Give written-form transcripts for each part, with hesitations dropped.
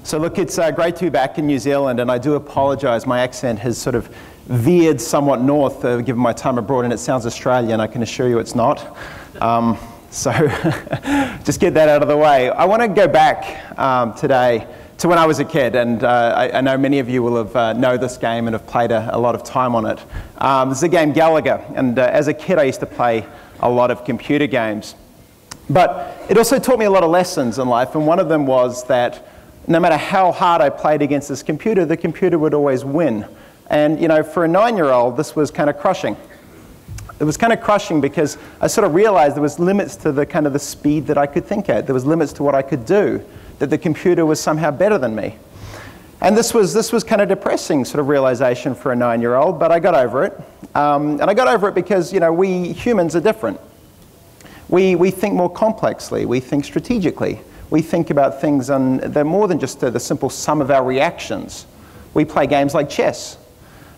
So look, it's great to be back in New Zealand, and I do apologise. My accent has sort of veered somewhat north given my time abroad, and it sounds Australian. I can assure you it's not. So just get that out of the way. I want to go back today to when I was a kid, and I know many of you will have know this game and have played a lot of time on it. This is the game Gallagher, and as a kid I used to play a lot of computer games. But it also taught me a lot of lessons in life, and one of them was that no matter how hard I played against this computer, the computer would always win. And you know, for a 9-year-old, this was kind of crushing. It was kind of crushing because I sort of realized there was limits to the kind of the speed that I could think at. There was limits to what I could do, that the computer was somehow better than me. And this was kind of depressing sort of realization for a 9-year-old, but I got over it. And I got over it because, you know, we humans are different. We think more complexly, we think strategically. We think about things, and they're more than just the simple sum of our reactions. We play games like chess.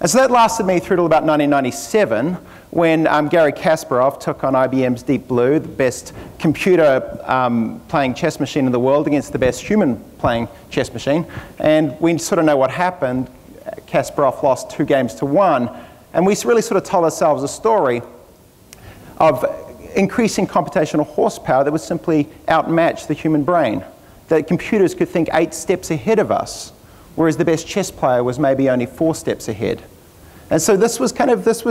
And so that lasted me through till about 1997, when Garry Kasparov took on IBM's Deep Blue, the best computer playing chess machine in the world, against the best human playing chess machine. And we sort of know what happened. Kasparov lost 2 games to 1. And we really sort of told ourselves a story of increasing computational horsepower that would simply outmatch the human brain. That computers could think 8 steps ahead of us, whereas the best chess player was maybe only 4 steps ahead. And so this was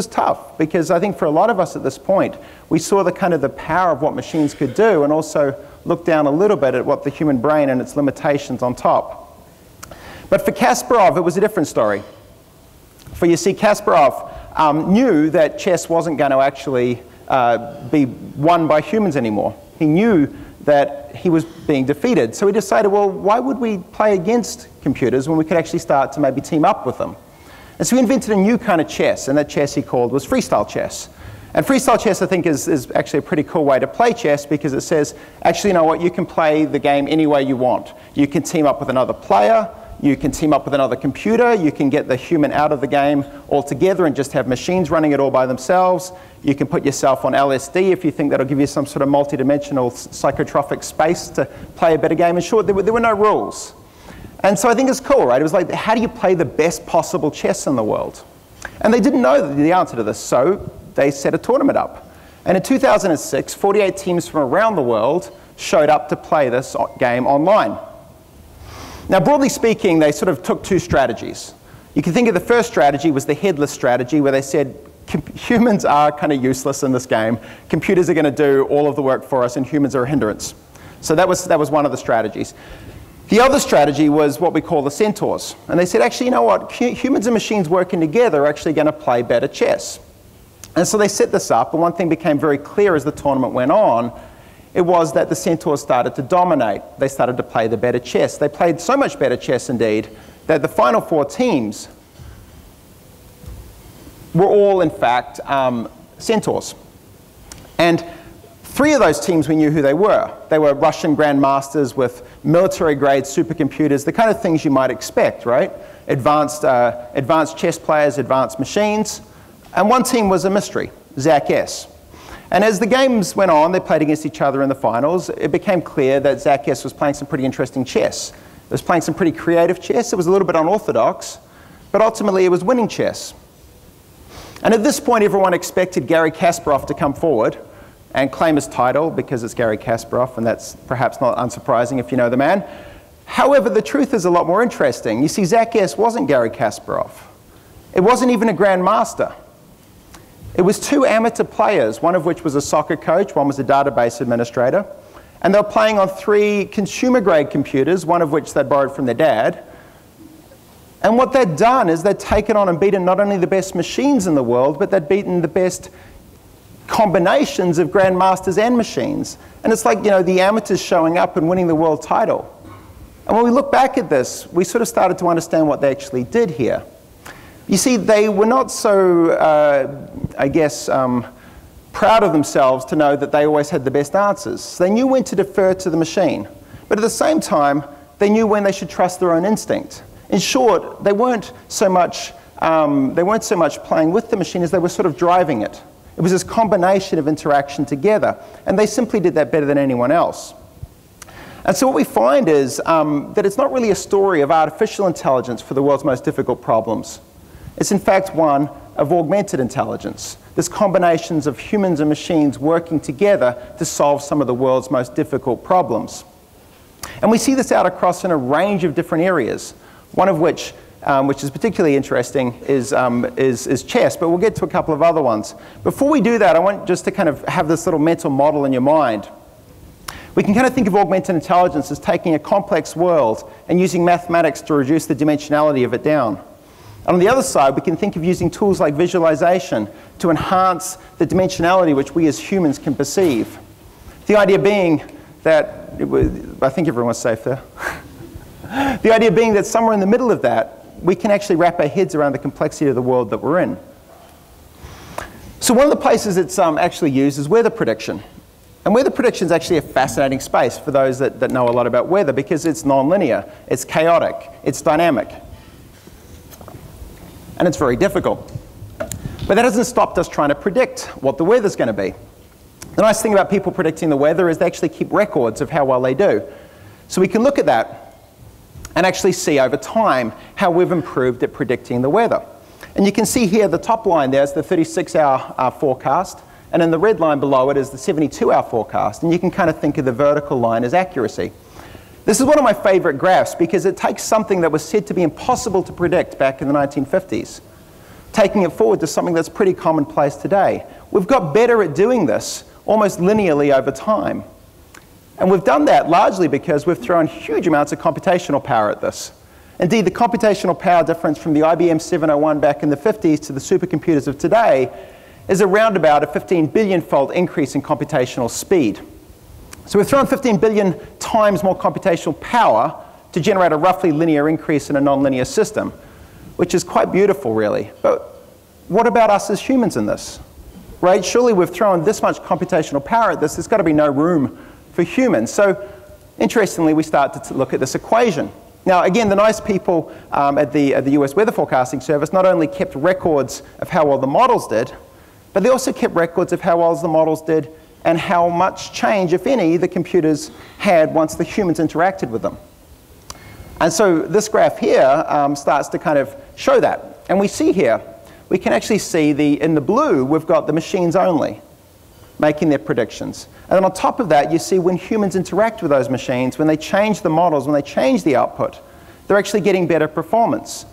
tough, because I think for a lot of us at this point, we saw the power of what machines could do, and also looked down a little bit at what the human brain and its limitations on top. But for Kasparov, it was a different story. For you see, Kasparov knew that chess wasn't going to actually be won by humans anymore. He knew that he was being defeated. So he decided, well, why would we play against computers when we could actually start to maybe team up with them? And so he invented a new kind of chess, and that chess he called was Freestyle Chess. And Freestyle Chess, I think, is actually a pretty cool way to play chess, because it says, actually, you know what, you can play the game any way you want. You can team up with another player, you can team up with another computer, you can get the human out of the game altogether and just have machines running it all by themselves. You can put yourself on LSD if you think that'll give you some sort of multi-dimensional psychotropic space to play a better game. In short, there were no rules. And so I think it's cool, right? It was like, how do you play the best possible chess in the world? And they didn't know the answer to this, so they set a tournament up. And in 2006, 48 teams from around the world showed up to play this game online. Now, broadly speaking, they sort of took 2 strategies. You can think of the first strategy was the headless strategy, where they said, humans are kind of useless in this game. Computers are going to do all of the work for us, and humans are a hindrance. So that was one of the strategies. The other strategy was what we call the centaurs. And they said, actually, you know what? Humans and machines working together are actually going to play better chess. And so they set this up, and one thing became very clear as the tournament went on. It was that the centaurs started to dominate. They started to play the better chess. They played so much better chess, indeed, that the final 4 teams were all, in fact, centaurs. And 3 of those teams, we knew who they were. They were Russian grandmasters with military-grade supercomputers, the kind of things you might expect, right? Advanced chess players, advanced machines. And one team was a mystery, Zacchaeus. And as the games went on, they played against each other in the finals. It became clear that Zacchaeus was playing some pretty interesting chess. It was playing some pretty creative chess. It was a little bit unorthodox, but ultimately it was winning chess. And at this point, everyone expected Garry Kasparov to come forward and claim his title, because it's Garry Kasparov, and that's perhaps not unsurprising if you know the man. However, the truth is a lot more interesting. You see, Zacchaeus wasn't Garry Kasparov. It wasn't even a grandmaster. It was 2 amateur players, one of which was a soccer coach, one was a database administrator, and they were playing on 3 consumer-grade computers, one of which they'd borrowed from their dad. And what they'd done is they'd taken on and beaten not only the best machines in the world, but they'd beaten the best combinations of grandmasters and machines. And it's like, you know, the amateurs showing up and winning the world title. And when we look back at this, we sort of started to understand what they actually did here. You see, they were not so, I guess, proud of themselves to know that they always had the best answers. They knew when to defer to the machine. But at the same time, they knew when they should trust their own instinct. In short, they weren't so much playing with the machine as they were sort of driving it. It was this combination of interaction together. And they simply did that better than anyone else. And so what we find is that it's not really a story of artificial intelligence for the world's most difficult problems. It's in fact one of augmented intelligence. There's combinations of humans and machines working together to solve some of the world's most difficult problems. And we see this out across in a range of different areas, one of which is particularly interesting, is chess, but we'll get to a couple of other ones. Before we do that, I want just to kind of have this little mental model in your mind. We can kind of think of augmented intelligence as taking a complex world and using mathematics to reduce the dimensionality of it down. And on the other side, we can think of using tools like visualization to enhance the dimensionality which we as humans can perceive. The idea being that, I think everyone's safe there. The idea being that somewhere in the middle of that, we can actually wrap our heads around the complexity of the world that we're in. So one of the places it's actually used is weather prediction. And weather prediction is actually a fascinating space for those that know a lot about weather, because it's non-linear, it's chaotic, it's dynamic, and it's very difficult. But that hasn't stopped us trying to predict what the weather's going to be. The nice thing about people predicting the weather is they actually keep records of how well they do. So we can look at that and actually see over time how we've improved at predicting the weather. And you can see here the top line there is the 36-hour forecast, and then the red line below it is the 72-hour forecast. And you can kind of think of the vertical line as accuracy. This is one of my favorite graphs because it takes something that was said to be impossible to predict back in the 1950s, taking it forward to something that's pretty commonplace today. We've got better at doing this almost linearly over time. And we've done that largely because we've thrown huge amounts of computational power at this. Indeed, the computational power difference from the IBM 701 back in the 50s to the supercomputers of today is around about a 15 billion-fold increase in computational speed. So we've thrown 15 billion times more computational power to generate a roughly linear increase in a nonlinear system, which is quite beautiful, really. But what about us as humans in this? Right? Surely we've thrown this much computational power at this, there's got to be no room for humans. So interestingly, we start to look at this equation. Now, again, the nice people at the US Weather Forecasting Service not only kept records of how well the models did, but they also kept records of how well the models did and how much change, if any, the computers had once the humans interacted with them. And so this graph here starts to kind of show that. And we see here, we can actually see in the blue, we've got the machines only making their predictions. And then on top of that, you see when humans interact with those machines, when they change the models, when they change the output, they're actually getting better performance.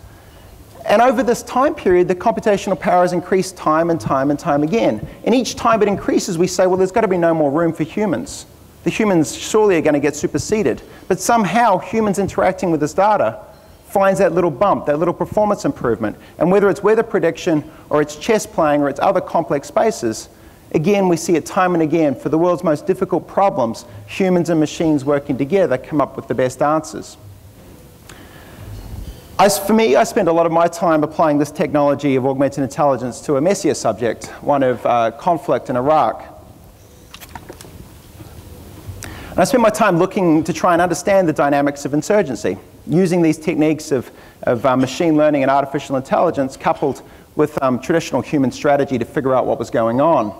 And over this time period, the computational power has increased time and time and time again. And each time it increases, we say, well, there's got to be no more room for humans. The humans surely are going to get superseded. But somehow, humans interacting with this data finds that little bump, that little performance improvement. And whether it's weather prediction, or it's chess playing, or it's other complex spaces, again, we see it time and again. For the world's most difficult problems, humans and machines working together come up with the best answers. For me, I spend a lot of my time applying this technology of augmented intelligence to a messier subject, one of conflict in Iraq. And I spend my time looking to try and understand the dynamics of insurgency, using these techniques of machine learning and artificial intelligence coupled with traditional human strategy to figure out what was going on.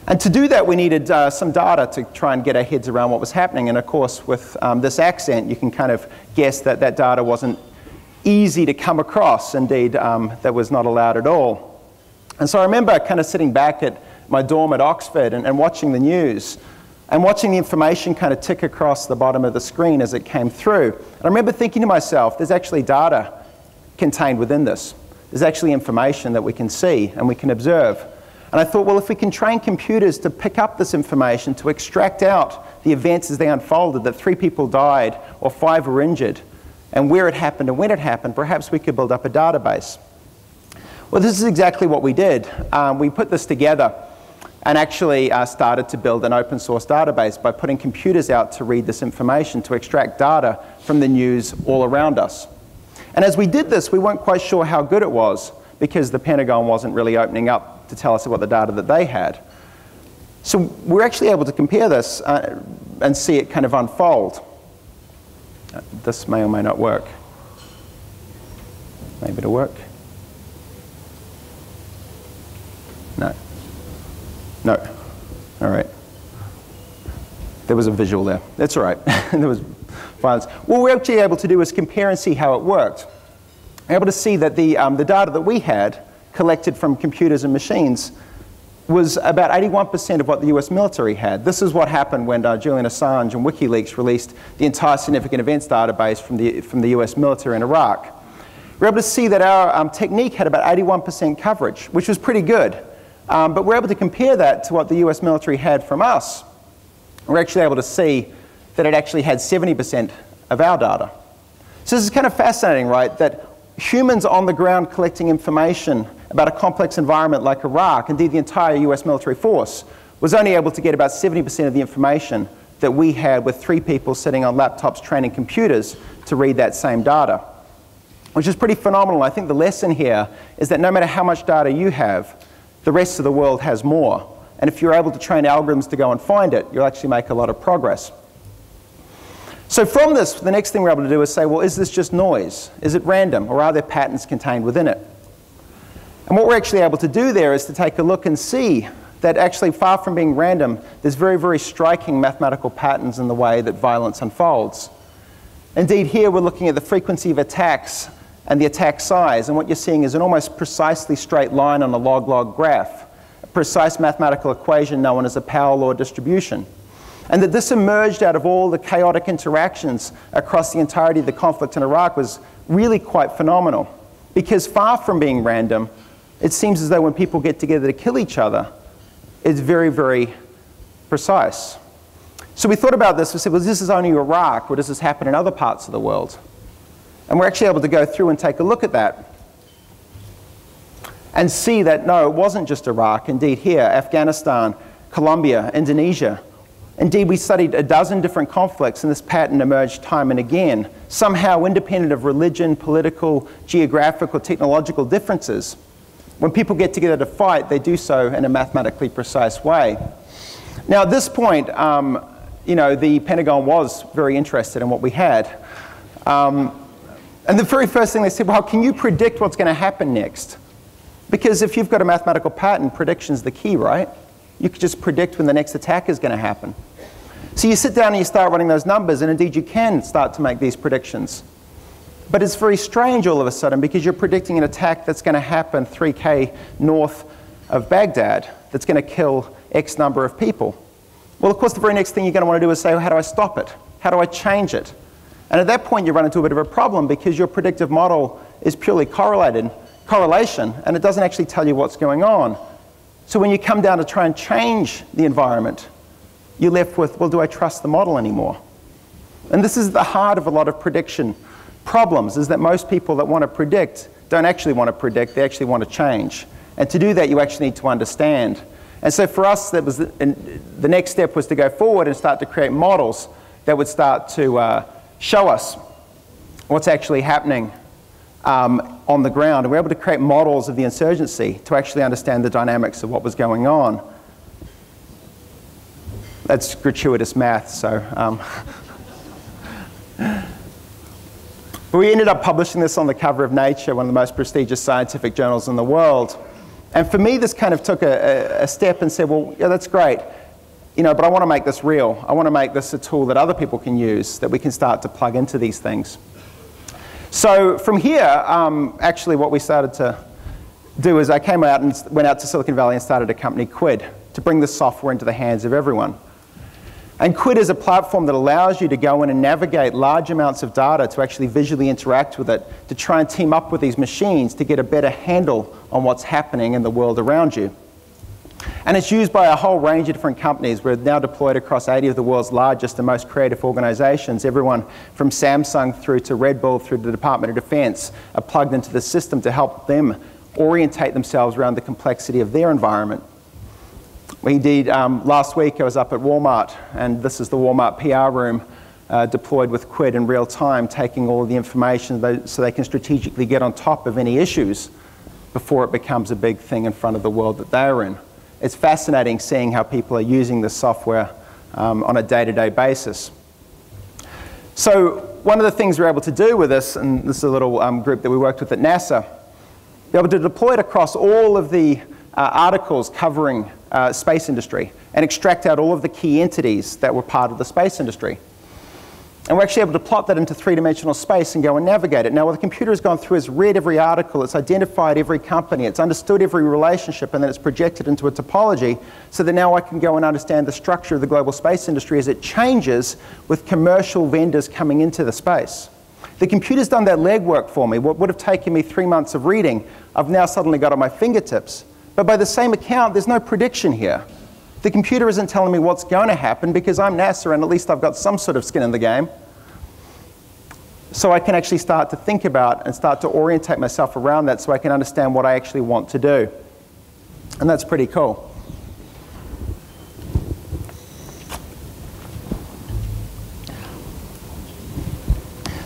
And to do that, we needed some data to try and get our heads around what was happening. And of course, with this accent, you can kind of guess that that data wasn't easy to come across. Indeed, that was not allowed at all. And so I remember kind of sitting back at my dorm at Oxford and watching the news and watching the information kind of tick across the bottom of the screen as it came through. And I remember thinking to myself, there's actually data contained within this. There's actually information that we can see and we can observe. And I thought, well, if we can train computers to pick up this information, to extract out the events as they unfolded, that 3 people died or 5 were injured, and where it happened and when it happened, perhaps we could build up a database. Well, this is exactly what we did. We put this together and actually started to build an open source database by putting computers out to read this information, to extract data from the news all around us. And as we did this, we weren't quite sure how good it was because the Pentagon wasn't really opening up to tell us about the data that they had. So we're actually able to compare this and see it kind of unfold. This may or may not work. Maybe it'll work. No. No. All right. There was a visual there. That's all right. There was violence. What we're actually able to do is compare and see how it worked. We're able to see that the data that we had collected from computers and machines was about 81% of what the US military had. This is what happened when Julian Assange and WikiLeaks released the entire significant events database from the US military in Iraq. We're able to see that our technique had about 81% coverage, which was pretty good. But we're able to compare that to what the US military had from us. We're actually able to see that it actually had 70% of our data. So this is kind of fascinating, right? That humans on the ground collecting information about a complex environment like Iraq, indeed the entire US military force, was only able to get about 70% of the information that we had with 3 people sitting on laptops training computers to read that same data, which is pretty phenomenal. I think the lesson here is that no matter how much data you have, the rest of the world has more. And if you're able to train algorithms to go and find it, you'll actually make a lot of progress. So from this, the next thing we're able to do is say, well, is this just noise? Is it random, or are there patterns contained within it? And what we're actually able to do there is to take a look and see that actually, far from being random, there's very, very striking mathematical patterns in the way that violence unfolds. Indeed, here we're looking at the frequency of attacks and the attack size, and what you're seeing is an almost precisely straight line on a log-log graph, a precise mathematical equation known as a power law distribution. And that this emerged out of all the chaotic interactions across the entirety of the conflict in Iraq was really quite phenomenal. Because far from being random, it seems as though when people get together to kill each other, it's very, very precise. So we thought about this, we said, well, this is only Iraq, or does this happen in other parts of the world? And we're actually able to go through and take a look at that and see that, no, it wasn't just Iraq. Indeed, here, Afghanistan, Colombia, Indonesia. Indeed, we studied a dozen different conflicts, and this pattern emerged time and again, somehow independent of religion, political, geographical, technological differences. When people get together to fight, they do so in a mathematically precise way. Now, at this point, the Pentagon was very interested in what we had. And the very first thing they said, well, can you predict what's going to happen next? Because if you've got a mathematical pattern, prediction's the key, right? You could just predict when the next attack is going to happen. So you sit down and you start running those numbers, and indeed you can start to make these predictions. But it's very strange all of a sudden, because you're predicting an attack that's going to happen 3K north of Baghdad that's going to kill X number of people. Well, of course, the very next thing you're going to want to do is say, well, how do I stop it? How do I change it? And at that point, you run into a bit of a problem, because your predictive model is purely correlation, and it doesn't actually tell you what's going on. So when you come down to try and change the environment, you're left with, well, do I trust the model anymore? And this is the heart of a lot of prediction problems, is that most people that want to predict don't actually want to predict, they actually want to change. And to do that, you actually need to understand. And so for us, that was the next step was to go forward and start to create models that would start to show us what's actually happening on the ground. And we're able to create models of the insurgency to actually understand the dynamics of what was going on. That's gratuitous math, so. But we ended up publishing this on the cover of Nature, one of the most prestigious scientific journals in the world. And for me, this kind of took a step and said, well, yeah, that's great, but I want to make this real. I want to make this a tool that other people can use, that we can start to plug into these things. So from here, actually what we started to do is I came out and went out to Silicon Valley and started a company, Quid, to bring this software into the hands of everyone. And Quid is a platform that allows you to go in and navigate large amounts of data, to actually visually interact with it, to try and team up with these machines to get a better handle on what's happening in the world around you. And it's used by a whole range of different companies. We're now deployed across 80 of the world's largest and most creative organizations. Everyone from Samsung through to Red Bull through to the Department of Defense are plugged into the system to help them orientate themselves around the complexity of their environment. Indeed, last week I was up at Walmart, and this is the Walmart PR room deployed with Quid in real time, taking all of the information so they can strategically get on top of any issues before it becomes a big thing in front of the world that they're in. It's fascinating seeing how people are using this software on a day-to-day basis. So one of the things we're able to do with this, and this is a little group that we worked with at NASA, be able to deploy it across all of the articles covering space industry and extract out all of the key entities that were part of the space industry. And we're actually able to plot that into three-dimensional space and go and navigate it. Now, what the computer has gone through is read every article, it's identified every company, it's understood every relationship, and then it's projected into a topology so that now I can go and understand the structure of the global space industry as it changes with commercial vendors coming into the space. The computer's done that legwork for me. What would have taken me 3 months of reading, I've now suddenly got at my fingertips. But by the same account, there's no prediction here. The computer isn't telling me what's going to happen because I'm NASA and at least I've got some sort of skin in the game. So I can actually start to think about and start to orientate myself around that so I can understand what I actually want to do. And that's pretty cool.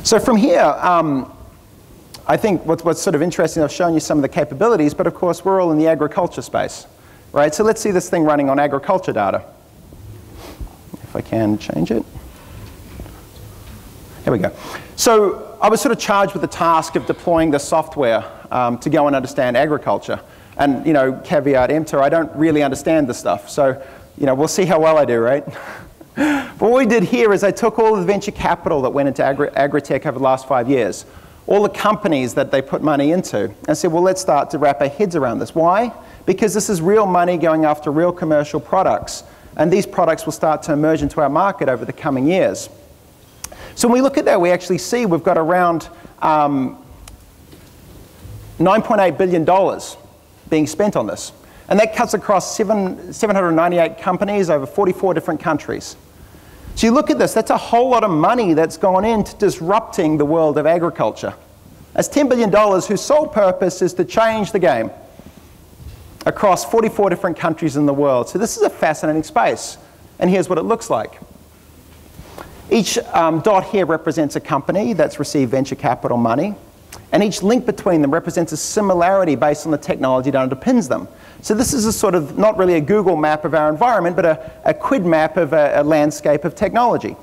So from here, I think what's sort of interesting, I've shown you some of the capabilities, but of course we're all in the agriculture space. Right, so let's see this thing running on agriculture data. If I can change it. Here we go. So I was sort of charged with the task of deploying the software to go and understand agriculture. And, you know, caveat emptor, I don't really understand the stuff. So, you know, we'll see how well I do, right? But what we did here is I took all the venture capital that went into agri-tech over the last 5 years, all the companies that they put money into, and said, well, let's start to wrap our heads around this. Why? Because this is real money going after real commercial products, and these products will start to emerge into our market over the coming years. So when we look at that, we actually see we've got around $9.8 billion being spent on this. And that cuts across 798 companies over 44 different countries. So you look at this, that's a whole lot of money that's gone into disrupting the world of agriculture. That's $10 billion whose sole purpose is to change the game across 44 different countries in the world. So this is a fascinating space. And here's what it looks like. Each dot here represents a company that's received venture capital money. And each link between them represents a similarity based on the technology that underpins them. So this is a sort of, not really a Google map of our environment, but a quid map of a landscape of technology.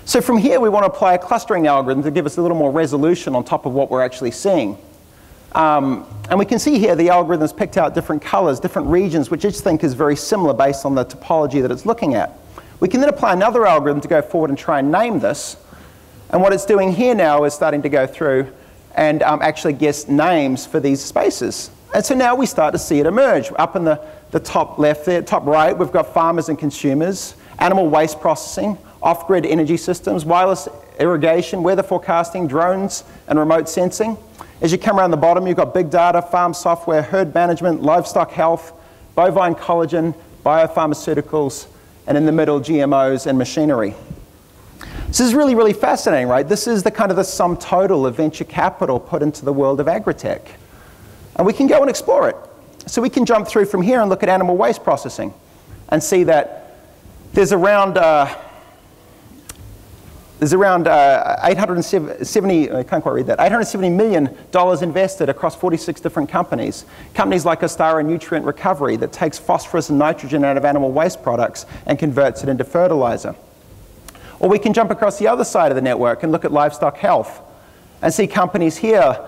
So from here, we want to apply a clustering algorithm to give us a little more resolution on top of what we're actually seeing. And we can see here the algorithm's picked out different colors, different regions, which each think is very similar based on the topology that it's looking at. We can then apply another algorithm to go forward and try and name this. And what it's doing here now is starting to go through and actually guess names for these spaces. And so now we start to see it emerge. Up in the top left there, top right, we've got farmers and consumers, animal waste processing, off-grid energy systems, wireless irrigation, weather forecasting, drones, and remote sensing. As you come around the bottom, you've got big data, farm software, herd management, livestock health, bovine collagen, biopharmaceuticals, and in the middle, GMOs and machinery. This is really, really fascinating, right? This is the kind of the sum total of venture capital put into the world of agritech. And we can go and explore it. So we can jump through from here and look at animal waste processing and see that there's around 870, I can't quite read that, $870 million invested across 46 different companies. Companies like Ostara Nutrient Recovery that takes phosphorus and nitrogen out of animal waste products and converts it into fertilizer. Or we can jump across the other side of the network and look at livestock health and see companies here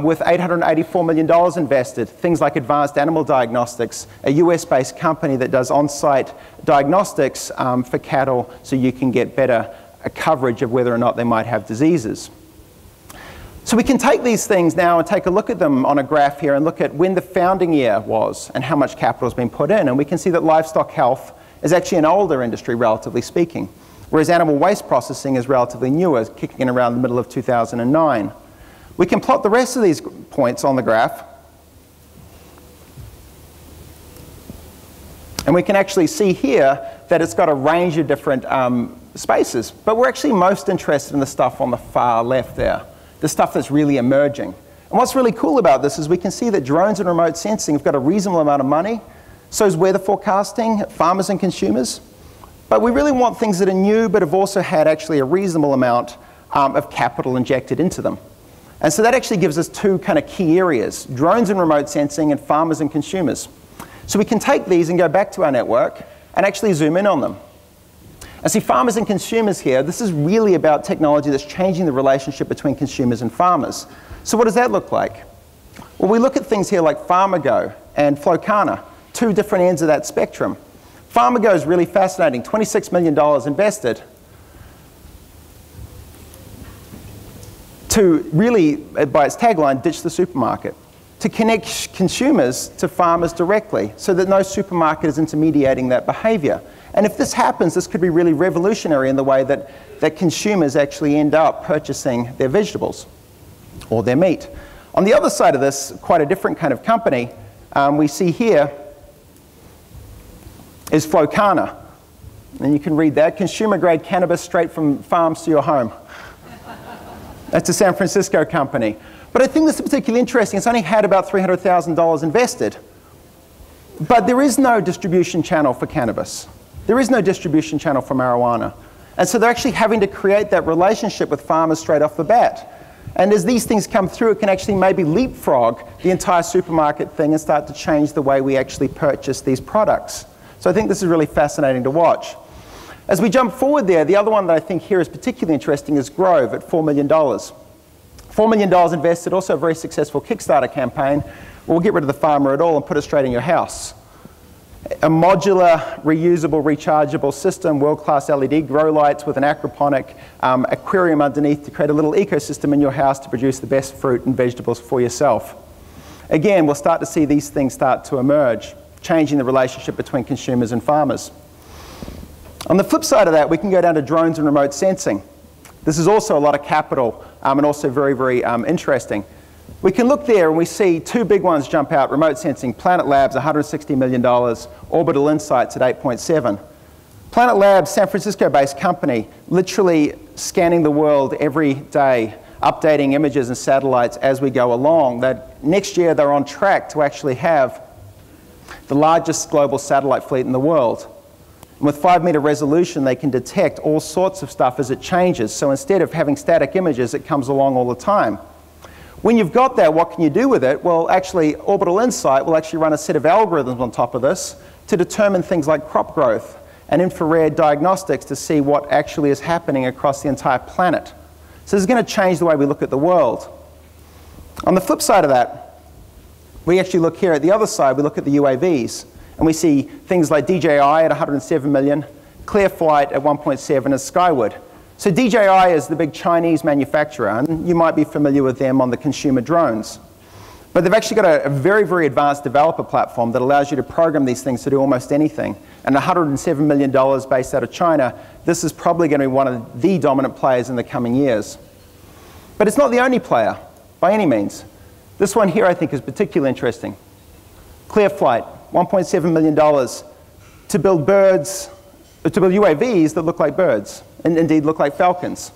with $884 million invested, things like Advanced Animal Diagnostics, a US-based company that does on-site diagnostics for cattle so you can get better coverage of whether or not they might have diseases. So we can take these things now and take a look at them on a graph here and look at when the founding year was and how much capital has been put in. And we can see that livestock health is actually an older industry, relatively speaking, whereas animal waste processing is relatively newer, kicking in around the middle of 2009. We can plot the rest of these points on the graph. And we can actually see here that it's got a range of different spaces. But we're actually most interested in the stuff on the far left there, the stuff that's really emerging. And what's really cool about this is we can see that drones and remote sensing have got a reasonable amount of money. So is weather forecasting, farmers and consumers. But we really want things that are new but have also had actually a reasonable amount of capital injected into them. And so that actually gives us two kind of key areas, drones and remote sensing and farmers and consumers. So we can take these and go back to our network and actually zoom in on them. And see, farmers and consumers here, this is really about technology that's changing the relationship between consumers and farmers. So what does that look like? Well, we look at things here like FarmerGo and Flocom, two different ends of that spectrum. Farmago is really fascinating, $26 million invested to really, by its tagline, ditch the supermarket, to connect consumers to farmers directly so that no supermarket is intermediating that behavior. And if this happens, this could be really revolutionary in the way that consumers actually end up purchasing their vegetables or their meat. On the other side of this, quite a different kind of company, we see here is Flocom. And you can read that, consumer-grade cannabis straight from farms to your home. That's a San Francisco company. But I think this is particularly interesting. It's only had about $300,000 invested. But there is no distribution channel for cannabis. There is no distribution channel for marijuana. And so they're actually having to create that relationship with farmers straight off the bat. And as these things come through, it can actually maybe leapfrog the entire supermarket thing and start to change the way we actually purchase these products. So I think this is really fascinating to watch. As we jump forward there, the other one that I think here is particularly interesting is Grove at $4 million. $4 million invested, also a very successful Kickstarter campaign. We'll get rid of the farmer at all and put it straight in your house. A modular, reusable, rechargeable system, world-class LED grow lights with an aquaponic aquarium underneath to create a little ecosystem in your house to produce the best fruit and vegetables for yourself. Again, we'll start to see these things start to emerge, changing the relationship between consumers and farmers. On the flip side of that, we can go down to drones and remote sensing. This is also a lot of capital and also very, very interesting. We can look there and we see two big ones jump out. Remote sensing, Planet Labs, $160 million. Orbital Insights at 8.7. Planet Labs, San Francisco-based company, literally scanning the world every day, updating images and satellites as we go along. That next year they're on track to actually have the largest global satellite fleet in the world. And with 5-meter resolution, they can detect all sorts of stuff as it changes. So instead of having static images, it comes along all the time. When you've got that, what can you do with it? Well, actually, Orbital Insight will actually run a set of algorithms on top of this to determine things like crop growth and infrared diagnostics to see what actually is happening across the entire planet. So this is going to change the way we look at the world. On the flip side of that, we actually look here at the other side, we look at the UAVs. And we see things like DJI at 107 million, Clearflight at 1.7, and Skyward. So DJI is the big Chinese manufacturer, and you might be familiar with them on the consumer drones. But they've actually got a very, very advanced developer platform that allows you to program these things to do almost anything. And $107 million based out of China, this is probably going to be one of the dominant players in the coming years. But it's not the only player, by any means. This one here I think is particularly interesting. Clearflight, $1.7 million to build UAVs that look like birds, and indeed look like falcons.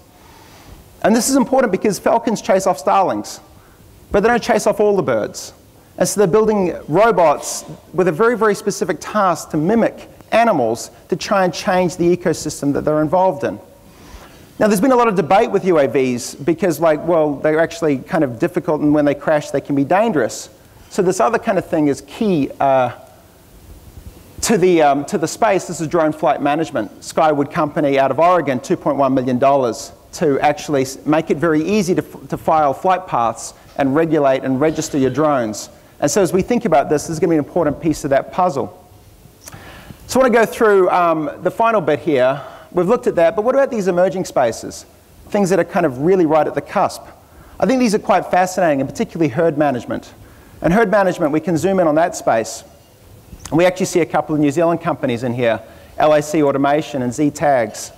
And this is important because falcons chase off starlings, but they don't chase off all the birds. And so they're building robots with a very, very specific task to mimic animals to try and change the ecosystem that they're involved in. Now, there's been a lot of debate with UAVs because, well, they're actually kind of difficult, and when they crash, they can be dangerous. So this other kind of thing is key to the space. This is drone flight management. Skyward company out of Oregon, $2.1 million to actually make it very easy to file flight paths and regulate and register your drones. And so as we think about this, this is going to be an important piece of that puzzle. So I want to go through the final bit here. We've looked at that, but what about these emerging spaces? Things that are kind of really right at the cusp. I think these are quite fascinating, and particularly herd management. And herd management, we can zoom in on that space. And we actually see a couple of New Zealand companies in here, LAC Automation and Z-Tags,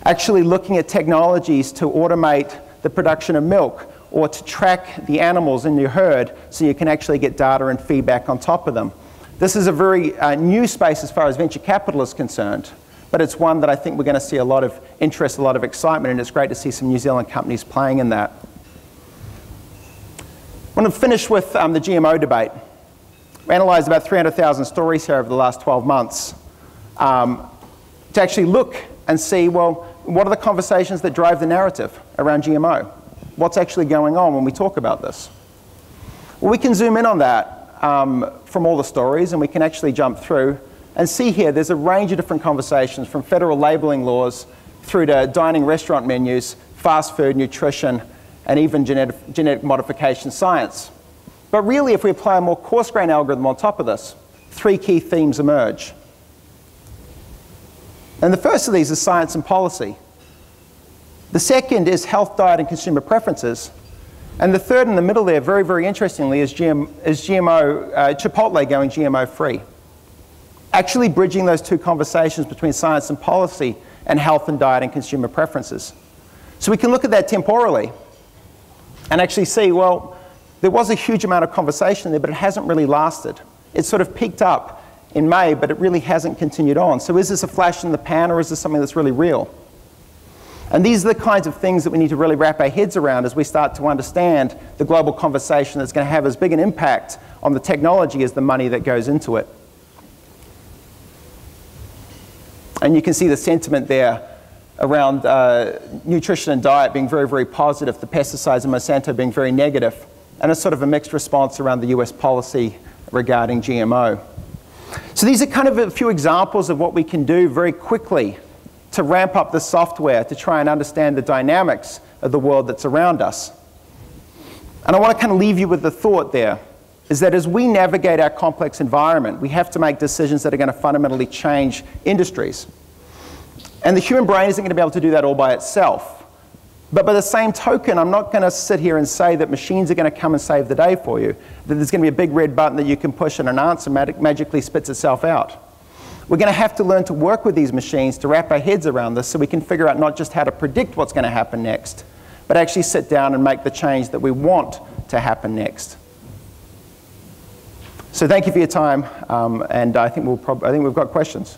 actually looking at technologies to automate the production of milk or to track the animals in your herd so you can actually get data and feedback on top of them. This is a very new space as far as venture capital is concerned, but it's one that I think we're going to see a lot of interest, a lot of excitement, and it's great to see some New Zealand companies playing in that. I want to finish with the GMO debate. We analysed about 300,000 stories here over the last 12 months to actually look and see, well, what are the conversations that drive the narrative around GMO? What's actually going on when we talk about this? Well, we can zoom in on that from all the stories, and we can actually jump through and see here there's a range of different conversations from federal labelling laws through to dining restaurant menus, fast food, nutrition, and even genetic modification science. But really, if we apply a more coarse-grained algorithm on top of this, three key themes emerge. And the first of these is science and policy. The second is health, diet, and consumer preferences. And the third in the middle there, very, very interestingly, is Chipotle going GMO-free. Actually bridging those two conversations between science and policy and health and diet and consumer preferences. So we can look at that temporally and actually see, well, there was a huge amount of conversation there, but it hasn't really lasted. It sort of peaked up in May, but it really hasn't continued on. So is this a flash in the pan, or is this something that's really real? And these are the kinds of things that we need to really wrap our heads around as we start to understand the global conversation that's going to have as big an impact on the technology as the money that goes into it. And you can see the sentiment there around nutrition and diet being very, very positive, the pesticides and Monsanto being very negative, and a sort of a mixed response around the US policy regarding GMO. So these are kind of a few examples of what we can do very quickly to ramp up the software to try and understand the dynamics of the world that's around us. And I want to kind of leave you with the thought there, is that as we navigate our complex environment, we have to make decisions that are going to fundamentally change industries. And the human brain isn't going to be able to do that all by itself. But by the same token, I'm not going to sit here and say that machines are going to come and save the day for you, that there's going to be a big red button that you can push and an answer magically spits itself out. We're going to have to learn to work with these machines to wrap our heads around this so we can figure out not just how to predict what's going to happen next, but actually sit down and make the change that we want to happen next. So thank you for your time, and I think we've got questions.